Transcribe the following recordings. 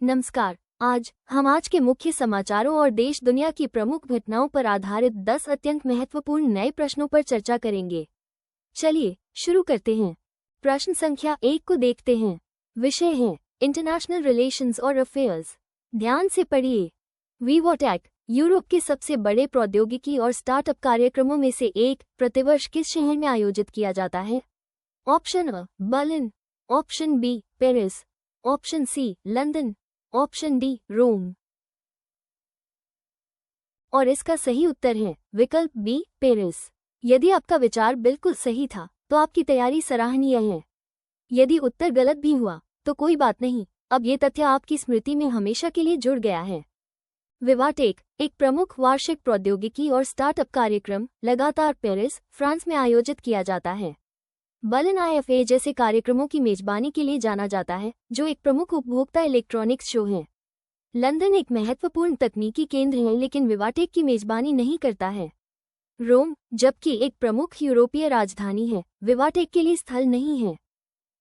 नमस्कार। आज के मुख्य समाचारों और देश दुनिया की प्रमुख घटनाओं पर आधारित 10 अत्यंत महत्वपूर्ण नए प्रश्नों पर चर्चा करेंगे। चलिए शुरू करते हैं। प्रश्न संख्या 1 को देखते हैं। विषय है इंटरनेशनल रिलेशंस और अफेयर्स। ध्यान से पढ़िए। वीवोटेक यूरोप के सबसे बड़े प्रौद्योगिकी और स्टार्टअप कार्यक्रमों में से एक प्रतिवर्ष किस शहर में आयोजित किया जाता है? Option A Berlin, option B Paris, option C London, option D Rome. और इसका सही उत्तर है विकल्प बी पेरिस। यदि आपका विचार बिल्कुल सही था तो आपकी तैयारी सराहनीय है। यदि उत्तर गलत भी हुआ तो कोई बात नहीं, अब ये तथ्य आपकी स्मृति में हमेशा के लिए जुड़ गया है। विवाटेक एक प्रमुख वार्षिक प्रौद्योगिकी और स्टार्टअप कार्यक्रम लगातार पेरिस, फ्रांस में आयोजित किया जाता है। बर्लिन IFA जैसे कार्यक्रमों की मेजबानी के लिए जाना जाता है, जो एक प्रमुख उपभोक्ता इलेक्ट्रॉनिक्स शो है। लंदन एक महत्वपूर्ण तकनीकी केंद्र है लेकिन विवाटेक की मेजबानी नहीं करता है। रोम, जबकि एक प्रमुख यूरोपीय राजधानी है, विवाटेक के लिए स्थल नहीं है।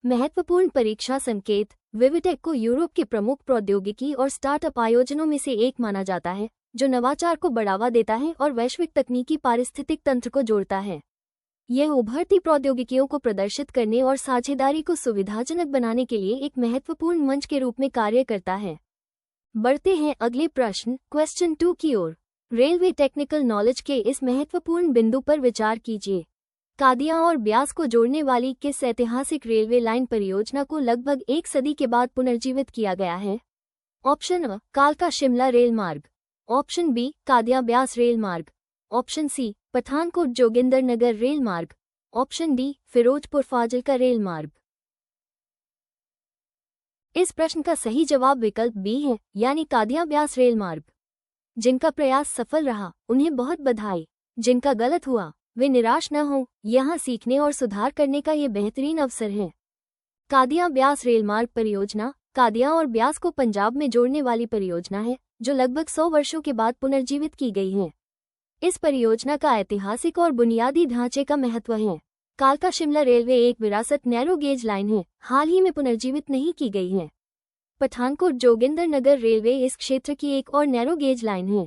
महत्वपूर्ण परीक्षा संकेत विवाटेक को यूरोप के प्रमुख प्रौद्योगिकी और स्टार्टअप आयोजनों में से एक माना जाता है, जो नवाचार को बढ़ावा देता है और वैश्विक तकनीकी पारिस्थितिक तंत्र को जोड़ता है। यह उभरती प्रौद्योगिकियों को प्रदर्शित करने और साझेदारी को सुविधाजनक बनाने के लिए एक महत्वपूर्ण मंच के रूप में कार्य करता है। बढ़ते हैं अगले प्रश्न क्वेश्चन 2 की ओर। रेलवे टेक्निकल नॉलेज के इस महत्वपूर्ण बिंदु पर विचार कीजिए। कादिया और ब्यास को जोड़ने वाली किस ऐतिहासिक रेलवे लाइन परियोजना को लगभग एक सदी के बाद पुनर्जीवित किया गया है? ऑप्शन अ कालका शिमला रेल मार्ग, option B Qadian Beas rail मार्ग, option C Pathankot Jogindernagar rail मार्ग, option D Ferozepur Fazilka rail मार्ग। इस प्रश्न का सही जवाब विकल्प बी है, यानी कादिया ब्यास रेल मार्ग। जिनका प्रयास सफल रहा उन्हें बहुत बधाई। जिनका गलत हुआ वे निराश न हो, यहाँ सीखने और सुधार करने का ये बेहतरीन अवसर है। कादिया ब्यास रेल मार्ग परियोजना कादिया और ब्यास को पंजाब में जोड़ने वाली परियोजना है, जो लगभग 100 वर्षों के बाद पुनर्जीवित की गई है। इस परियोजना का ऐतिहासिक और बुनियादी ढांचे का महत्व है। कालका शिमला रेलवे एक विरासत नैरो गेज लाइन है, हाल ही में पुनर्जीवित नहीं की गई है। पठानकोट जोगिंदरनगर रेलवे इस क्षेत्र की एक और नैरो गेज लाइन है।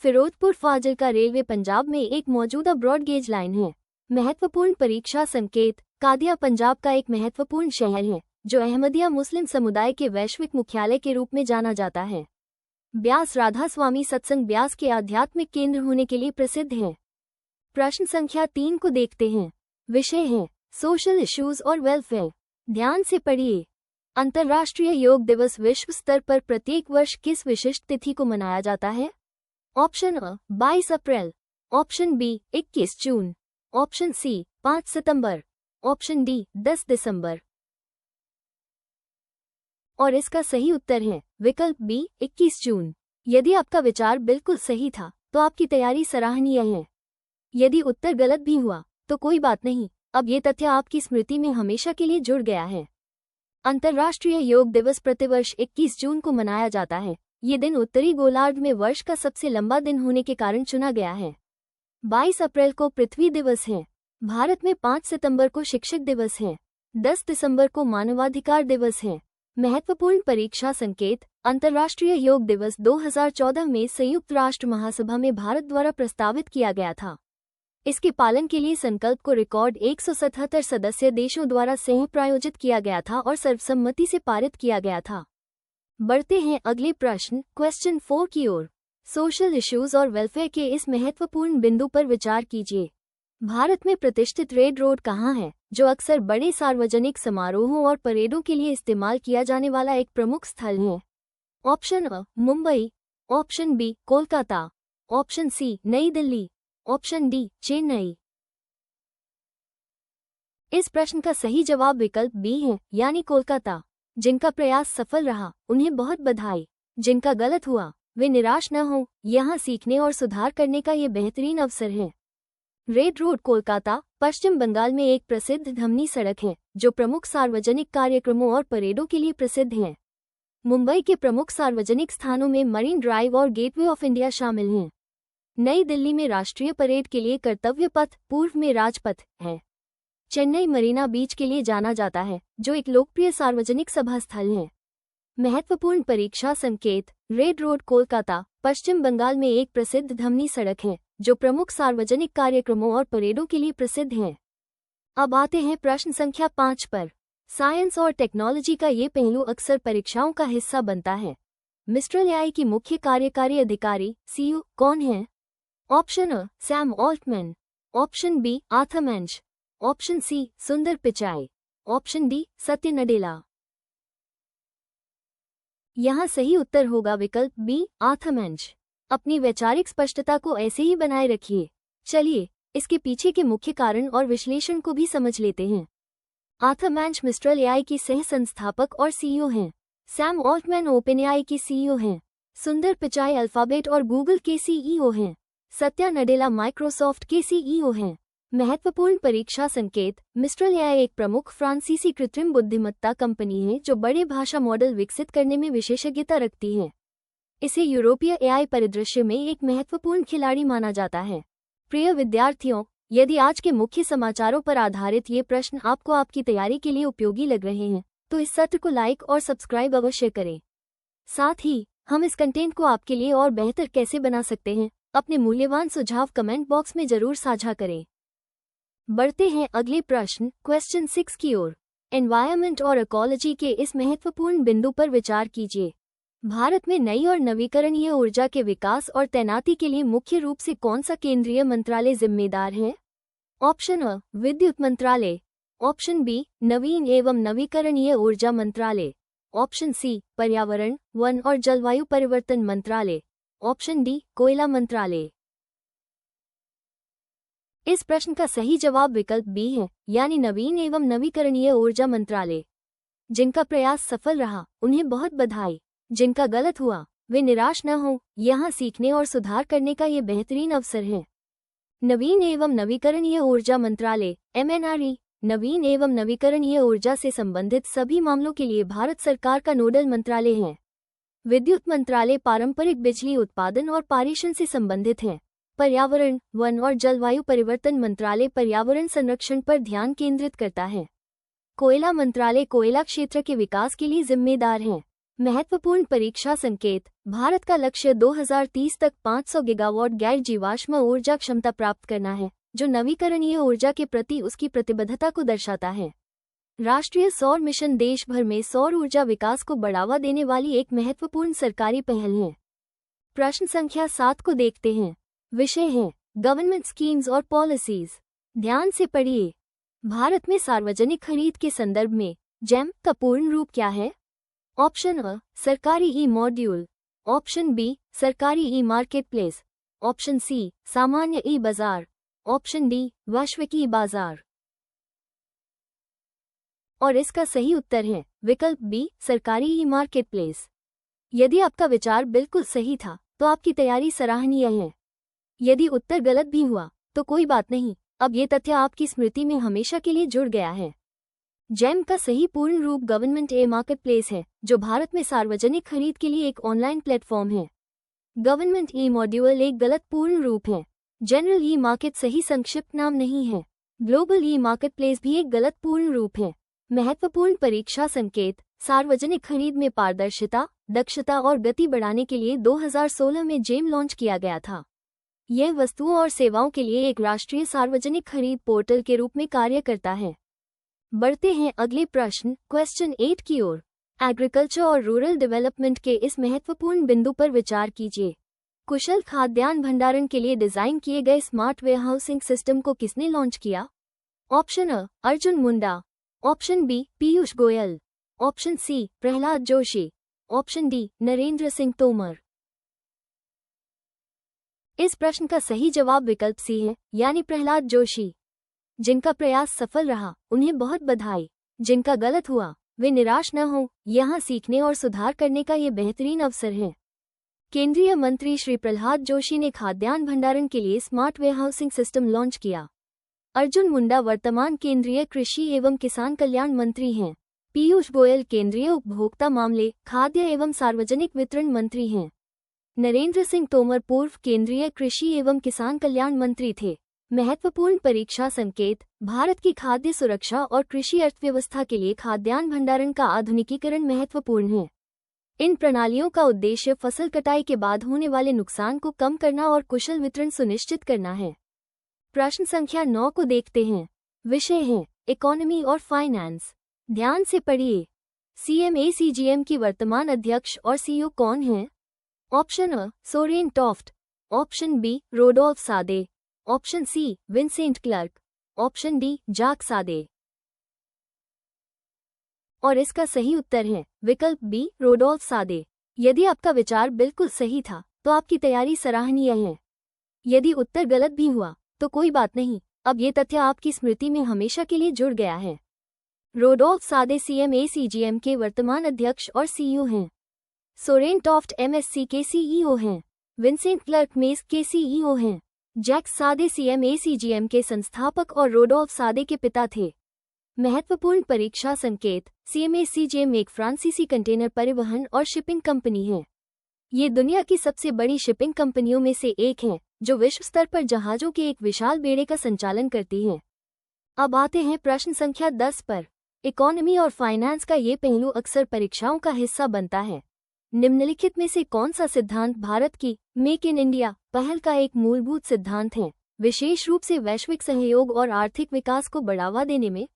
फिरोजपुर फाजिल्का रेलवे पंजाब में एक मौजूदा ब्रॉड गेज लाइन है। महत्वपूर्ण परीक्षा संकेत कादिया पंजाब का एक महत्वपूर्ण शहर है, जो अहमदिया मुस्लिम समुदाय के वैश्विक मुख्यालय के रूप में जाना जाता है। ब्यास राधा स्वामी सत्संग ब्यास के आध्यात्मिक केंद्र होने के लिए प्रसिद्ध है। प्रश्न संख्या 3 को देखते हैं। विषय है सोशल इश्यूज और वेलफेयर। ध्यान से पढ़िए। अंतर्राष्ट्रीय योग दिवस विश्व स्तर पर प्रत्येक वर्ष किस विशिष्ट तिथि को मनाया जाता है? ऑप्शन अ 22 अप्रैल, ऑप्शन बी 21 जून, ऑप्शन सी 5 सितंबर, ऑप्शन डी 10 दिसंबर। और इसका सही उत्तर है विकल्प बी 21 जून। यदि आपका विचार बिल्कुल सही था तो आपकी तैयारी सराहनीय है। यदि उत्तर गलत भी हुआ तो कोई बात नहीं, अब ये तथ्य आपकी स्मृति में हमेशा के लिए जुड़ गया है। अंतर्राष्ट्रीय योग दिवस प्रतिवर्ष 21 जून को मनाया जाता है। ये दिन उत्तरी गोलार्ध में वर्ष का सबसे लंबा दिन होने के कारण चुना गया है। 22 अप्रैल को पृथ्वी दिवस है। भारत में 5 सितंबर को शिक्षक दिवस है। 10 दिसंबर को मानवाधिकार दिवस है। महत्वपूर्ण परीक्षा संकेत अंतर्राष्ट्रीय योग दिवस 2014 में संयुक्त राष्ट्र महासभा में भारत द्वारा प्रस्तावित किया गया था। इसके पालन के लिए संकल्प को रिकॉर्ड 177 सदस्य देशों द्वारा सह प्रायोजित किया गया था और सर्वसम्मति से पारित किया गया था। बढ़ते हैं अगले प्रश्न क्वेश्चन 4 की ओर। सोशल इश्यूज और वेलफेयर के इस महत्वपूर्ण बिंदु पर विचार कीजिए। भारत में प्रतिष्ठित रेड रोड कहाँ है, जो अक्सर बड़े सार्वजनिक समारोहों और परेडों के लिए इस्तेमाल किया जाने वाला एक प्रमुख स्थल है? Option A Mumbai, option B Kolkata, option C New Delhi, option D Chennai. इस प्रश्न का सही जवाब विकल्प बी है, यानी कोलकाता। जिनका प्रयास सफल रहा उन्हें बहुत बधाई। जिनका गलत हुआ वे निराश न हो, यहाँ सीखने और सुधार करने का ये बेहतरीन अवसर है। रेड रोड कोलकाता पश्चिम बंगाल में एक प्रसिद्ध धमनी सड़क है, जो प्रमुख सार्वजनिक कार्यक्रमों और परेडों के लिए प्रसिद्ध है। मुंबई के प्रमुख सार्वजनिक स्थानों में मरीन ड्राइव और गेटवे ऑफ इंडिया शामिल हैं। नई दिल्ली में राष्ट्रीय परेड के लिए कर्तव्य पथ, पूर्व में राजपथ है। चेन्नई मरीना बीच के लिए जाना जाता है, जो एक लोकप्रिय सार्वजनिक सभा स्थल है। महत्वपूर्ण परीक्षा संकेत। रेड रोड कोलकाता, पश्चिम बंगाल में एक प्रसिद्ध धमनी सड़क है जो प्रमुख सार्वजनिक कार्यक्रमों और परेडों के लिए प्रसिद्ध है। अब आते हैं प्रश्न संख्या 5 पर। साइंस और टेक्नोलॉजी का ये पहलू अक्सर परीक्षाओं का हिस्सा बनता है। मिस्ट्रल एआई की मुख्य कार्यकारी अधिकारी सीईओ कौन है? Option A Sam Altman, option B Arthur Mensch, option C Sundar Pichai, option D सत्य नडेला। यहाँ सही उत्तर होगा विकल्प बी आर्थर मेंज। अपनी वैचारिक स्पष्टता को ऐसे ही बनाए रखिए। चलिए इसके पीछे के मुख्य कारण और विश्लेषण को भी समझ लेते हैं। आर्थर मेंज मिस्ट्रल एआई की सह संस्थापक और सीईओ हैं। सैम ऑल्टमैन ओपन एआई की सीईओ हैं। सुंदर पिचाई अल्फाबेट और गूगल के सीईओ हैं। सत्या नडेला माइक्रोसॉफ्ट के सीईओ हैं। महत्वपूर्ण परीक्षा संकेत। मिस्ट्रल एआई एक प्रमुख फ्रांसीसी कृत्रिम बुद्धिमत्ता कंपनी है जो बड़े भाषा मॉडल विकसित करने में विशेषज्ञता रखती है। इसे यूरोपीय एआई परिदृश्य में एक महत्वपूर्ण खिलाड़ी माना जाता है। प्रिय विद्यार्थियों, यदि आज के मुख्य समाचारों पर आधारित ये प्रश्न आपको आपकी तैयारी के लिए उपयोगी लग रहे हैं तो इस सत्र को लाइक और सब्सक्राइब अवश्य करें। साथ ही हम इस कंटेंट को आपके लिए और बेहतर कैसे बना सकते हैं, अपने मूल्यवान सुझाव कमेंट बॉक्स में जरूर साझा करें। बढ़ते हैं अगले प्रश्न क्वेश्चन 6 की ओर। एनवायरनमेंट और इकोलॉजी के इस महत्वपूर्ण बिंदु पर विचार कीजिए। भारत में नई और नवीकरणीय ऊर्जा के विकास और तैनाती के लिए मुख्य रूप से कौन सा केंद्रीय मंत्रालय जिम्मेदार है? ऑप्शन अ विद्युत मंत्रालय, ऑप्शन बी नवीन एवं नवीकरणीय ऊर्जा मंत्रालय, ऑप्शन सी पर्यावरण, वन और जलवायु परिवर्तन मंत्रालय, ऑप्शन डी कोयला मंत्रालय। इस प्रश्न का सही जवाब विकल्प बी है, यानी नवीन एवं नवीकरणीय ऊर्जा मंत्रालय। जिनका प्रयास सफल रहा उन्हें बहुत बधाई। जिनका गलत हुआ वे निराश न हो, यहाँ सीखने और सुधार करने का ये बेहतरीन अवसर है। नवीन एवं नवीकरणीय ऊर्जा मंत्रालय MNRE नवीन एवं नवीकरणीय ऊर्जा से संबंधित सभी मामलों के लिए भारत सरकार का नोडल मंत्रालय है। विद्युत मंत्रालय पारंपरिक बिजली उत्पादन और पारेषण से संबंधित है। पर्यावरण, वन और जलवायु परिवर्तन मंत्रालय पर्यावरण संरक्षण पर ध्यान केंद्रित करता है। कोयला मंत्रालय कोयला क्षेत्र के विकास के लिए जिम्मेदार है। महत्वपूर्ण परीक्षा संकेत। भारत का लक्ष्य 2030 तक 500 गीगावाट गैर जीवाश्म ऊर्जा क्षमता प्राप्त करना है, जो नवीकरणीय ऊर्जा के प्रति उसकी प्रतिबद्धता को दर्शाता है। राष्ट्रीय सौर मिशन देश भर में सौर ऊर्जा विकास को बढ़ावा देने वाली एक महत्वपूर्ण सरकारी पहल है। प्रश्न संख्या 7 को देखते हैं। विषय है गवर्नमेंट स्कीम्स और पॉलिसीज। ध्यान से पढ़िए। भारत में सार्वजनिक खरीद के संदर्भ में जेम का पूर्ण रूप क्या है? ऑप्शन अ सरकारी ई मॉड्यूल, ऑप्शन बी सरकारी ई मार्केट प्लेस, ऑप्शन सी सामान्य ई बाजार, ऑप्शन डी वैश्विक ई बाजार। और इसका सही उत्तर है विकल्प बी सरकारी ई मार्केट प्लेस। यदि आपका विचार बिल्कुल सही था तो आपकी तैयारी सराहनीय है। यदि उत्तर गलत भी हुआ तो कोई बात नहीं, अब ये तथ्य आपकी स्मृति में हमेशा के लिए जुड़ गया है। जेम का सही पूर्ण रूप गवर्नमेंट ई मार्केट प्लेस है, जो भारत में सार्वजनिक खरीद के लिए एक ऑनलाइन प्लेटफॉर्म है। गवर्नमेंट ई मॉड्यूल एक गलत पूर्ण रूप है। जनरल ई मार्केट सही संक्षिप्त नाम नहीं है। ग्लोबल ई मार्केट प्लेस भी एक गलत पूर्ण रूप है। महत्वपूर्ण परीक्षा संकेत। सार्वजनिक खरीद में पारदर्शिता, दक्षता और गति बढ़ाने के लिए 2016 में जेम लॉन्च किया गया था। यह वस्तुओं और सेवाओं के लिए एक राष्ट्रीय सार्वजनिक खरीद पोर्टल के रूप में कार्य करता है। बढ़ते हैं अगले प्रश्न क्वेश्चन 8 की ओर। एग्रीकल्चर और रूरल डेवलपमेंट के इस महत्वपूर्ण बिंदु पर विचार कीजिए। कुशल खाद्यान्न भंडारण के लिए डिजाइन किए गए स्मार्ट वेयरहाउसिंग सिस्टम को किसने लॉन्च किया? Option A Arjun Munda, option B Piyush Goyal, option C Pralhad Joshi, option D Narendra Singh Tomar. इस प्रश्न का सही जवाब विकल्प सी है, यानी प्रहलाद जोशी। जिनका प्रयास सफल रहा उन्हें बहुत बधाई। जिनका गलत हुआ वे निराश न हो, यहाँ सीखने और सुधार करने का ये बेहतरीन अवसर है। केंद्रीय मंत्री श्री प्रहलाद जोशी ने खाद्यान्न भंडारण के लिए स्मार्ट वेयरहाउसिंग सिस्टम लॉन्च किया। अर्जुन मुंडा वर्तमान केंद्रीय कृषि एवं किसान कल्याण मंत्री हैं। पीयूष गोयल केंद्रीय उपभोक्ता मामले, खाद्य एवं सार्वजनिक वितरण मंत्री हैं। नरेंद्र सिंह तोमर पूर्व केंद्रीय कृषि एवं किसान कल्याण मंत्री थे। महत्वपूर्ण परीक्षा संकेत। भारत की खाद्य सुरक्षा और कृषि अर्थव्यवस्था के लिए खाद्यान्न भंडारण का आधुनिकीकरण महत्वपूर्ण है। इन प्रणालियों का उद्देश्य फसल कटाई के बाद होने वाले नुकसान को कम करना और कुशल वितरण सुनिश्चित करना है। प्रश्न संख्या 9 को देखते हैं। विषय है इकोनॉमी और फाइनेंस। ध्यान से पढ़िए। CMACGM की वर्तमान अध्यक्ष और CEO कौन हैं? Option A Soren Toft, option B Rodolphe Saade, option C Vincent Clerc, option D Jacques Saade. और इसका सही उत्तर है विकल्प बी रोडोल्फ सादे। यदि आपका विचार बिल्कुल सही था तो आपकी तैयारी सराहनीय है। यदि उत्तर गलत भी हुआ तो कोई बात नहीं, अब ये तथ्य आपकी स्मृति में हमेशा के लिए जुड़ गया है। रोडोल्फ सादे CMACGM के वर्तमान अध्यक्ष और CEO हैं। सोरेन टॉफ्ट MSC के CEO हैं। विंसेंट क्लर्क मेस के CEO हैं। जैक सादे CMACGM के संस्थापक और रोडोल्फ सादे के पिता थे। महत्वपूर्ण परीक्षा संकेत। CMACGM एक फ्रांसीसी कंटेनर परिवहन और शिपिंग कंपनी है। ये दुनिया की सबसे बड़ी शिपिंग कंपनियों में से एक है जो विश्व स्तर पर जहाजों के एक विशाल बेड़े का संचालन करती है। अब आते हैं प्रश्न संख्या 10 पर। इकोनॉमी और फाइनेंस का ये पहलू अक्सर परीक्षाओं का हिस्सा बनता है। निम्नलिखित में से कौन सा सिद्धांत भारत की मेक इन इंडिया पहल का एक मूलभूत सिद्धांत है, विशेष रूप से वैश्विक सहयोग और आर्थिक विकास को बढ़ावा देने में?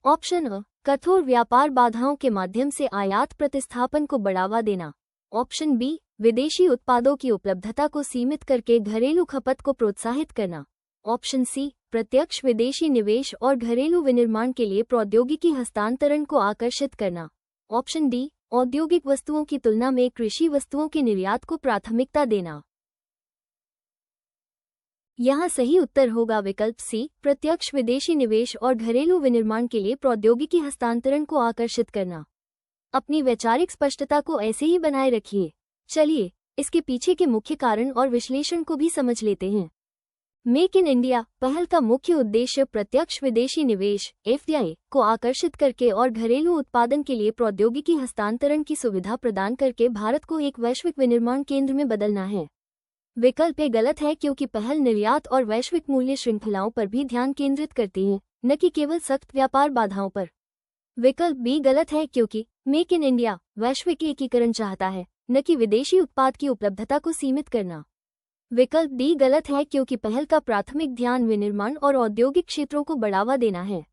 ऑप्शन अ कठोर व्यापार बाधाओं के माध्यम से आयात प्रतिस्थापन को बढ़ावा देना, ऑप्शन बी विदेशी उत्पादों की उपलब्धता को सीमित करके घरेलू खपत को प्रोत्साहित करना, ऑप्शन सी प्रत्यक्ष विदेशी निवेश और घरेलू विनिर्माण के लिए प्रौद्योगिकी हस्तांतरण को आकर्षित करना, ऑप्शन डी औद्योगिक वस्तुओं की तुलना में कृषि वस्तुओं के निर्यात को प्राथमिकता देना। यहाँ सही उत्तर होगा विकल्प सी प्रत्यक्ष विदेशी निवेश और घरेलू विनिर्माण के लिए प्रौद्योगिकी हस्तांतरण को आकर्षित करना। अपनी वैचारिक स्पष्टता को ऐसे ही बनाए रखिए। चलिए इसके पीछे के मुख्य कारण और विश्लेषण को भी समझ लेते हैं। मेक इन इंडिया पहल का मुख्य उद्देश्य प्रत्यक्ष विदेशी निवेश FDI को आकर्षित करके और घरेलू उत्पादन के लिए प्रौद्योगिकी हस्तांतरण की सुविधा प्रदान करके भारत को एक वैश्विक विनिर्माण केंद्र में बदलना है। विकल्प ए गलत है क्योंकि पहल निर्यात और वैश्विक मूल्य श्रृंखलाओं पर भी ध्यान केंद्रित करती है, न कि केवल सख्त व्यापार बाधाओं पर। विकल्प बी गलत है क्योंकि मेक इन इंडिया वैश्विक एकीकरण चाहता है, न कि विदेशी उत्पाद की उपलब्धता को सीमित करना। विकल्प डी गलत है क्योंकि पहल का प्राथमिक ध्यान विनिर्माण और औद्योगिक क्षेत्रों को बढ़ावा देना है।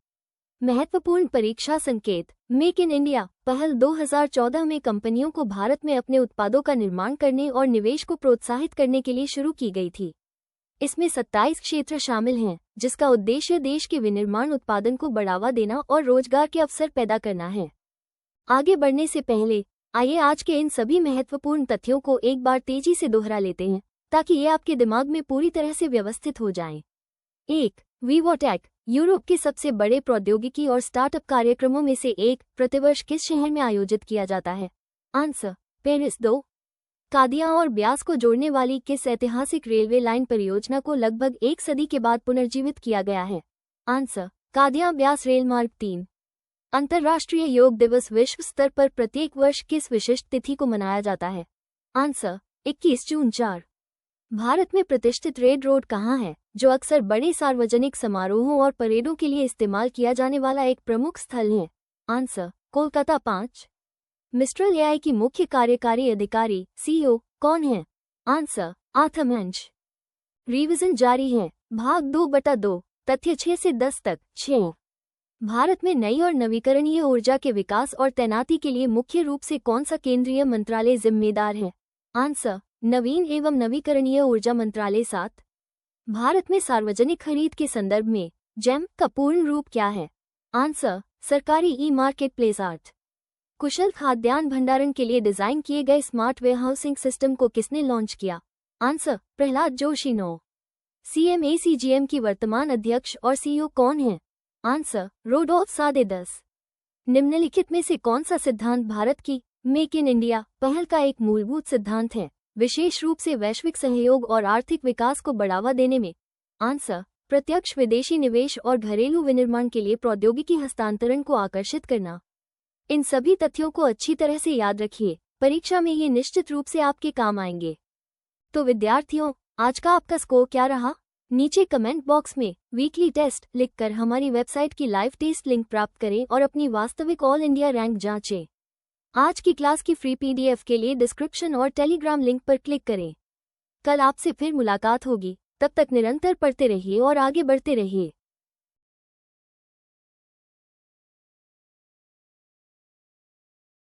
महत्वपूर्ण परीक्षा संकेत। मेक इन इंडिया पहल 2014 में कंपनियों को भारत में अपने उत्पादों का निर्माण करने और निवेश को प्रोत्साहित करने के लिए शुरू की गई थी। इसमें 27 क्षेत्र शामिल हैं, जिसका उद्देश्य देश के विनिर्माण उत्पादन को बढ़ावा देना और रोजगार के अवसर पैदा करना है। आगे बढ़ने से पहले आइए आज के इन सभी महत्वपूर्ण तथ्यों को एक बार तेजी से दोहरा लेते हैं, ताकि ये आपके दिमाग में पूरी तरह से व्यवस्थित हो जाएं। 1. वीवोटेक यूरोप के सबसे बड़े प्रौद्योगिकी और स्टार्टअप कार्यक्रमों में से एक प्रतिवर्ष किस शहर में आयोजित किया जाता है? Answer Paris. 2. कादिया और ब्यास को जोड़ने वाली किस ऐतिहासिक रेलवे लाइन परियोजना को लगभग एक सदी के बाद पुनर्जीवित किया गया है? आंसर कादिया ब्यास रेलमार्ग। 3. अंतर्राष्ट्रीय योग दिवस विश्व स्तर पर प्रत्येक वर्ष किस विशिष्ट तिथि को मनाया जाता है? आंसर 21 जून। 4. भारत में प्रतिष्ठित रेड रोड कहाँ है, जो अक्सर बड़े सार्वजनिक समारोहों और परेडों के लिए इस्तेमाल किया जाने वाला एक प्रमुख स्थल है? आंसर कोलकाता। 5. मिस्ट्रल AI की मुख्य कार्यकारी अधिकारी CEO कौन है? आंसर आर्थर मंच। रिवीजन जारी है। भाग 2/2 तथ्य 6 से 10 तक। 6. भारत में नई और नवीकरणीय ऊर्जा के विकास और तैनाती के लिए मुख्य रूप से कौन सा केंद्रीय मंत्रालय जिम्मेदार है? आंसर नवीन एवं नवीकरणीय ऊर्जा मंत्रालय। 7. भारत में सार्वजनिक खरीद के संदर्भ में जेम का पूर्ण रूप क्या है? आंसर सरकारी ई-मार्केट प्लेस। 8. कुशल खाद्यान्न भंडारण के लिए डिजाइन किए गए स्मार्ट वेयरहाउसिंग सिस्टम को किसने लॉन्च किया? आंसर प्रहलाद जोशी। 9. CMACGM की वर्तमान अध्यक्ष और CEO कौन है? आंसर रोडोल्फ सादे। 10. निम्नलिखित में से कौन सा सिद्धांत भारत की मेक इन इंडिया पहल का एक मूलभूत सिद्धांत है, विशेष रूप से वैश्विक सहयोग और आर्थिक विकास को बढ़ावा देने में? आंसर प्रत्यक्ष विदेशी निवेश और घरेलू विनिर्माण के लिए प्रौद्योगिकी हस्तांतरण को आकर्षित करना। इन सभी तथ्यों को अच्छी तरह से याद रखिए, परीक्षा में ये निश्चित रूप से आपके काम आएंगे। तो विद्यार्थियों, आज का आपका स्कोर क्या रहा? नीचे कमेंट बॉक्स में वीकली टेस्ट लिखकर हमारी वेबसाइट की लाइव टेस्ट लिंक प्राप्त करें और अपनी वास्तविक ऑल इंडिया रैंक जांचें। आज की क्लास की फ्री PDF के लिए डिस्क्रिप्शन और टेलीग्राम लिंक पर क्लिक करें। कल आपसे फिर मुलाकात होगी, तब तक निरंतर पढ़ते रहिए और आगे बढ़ते रहिए।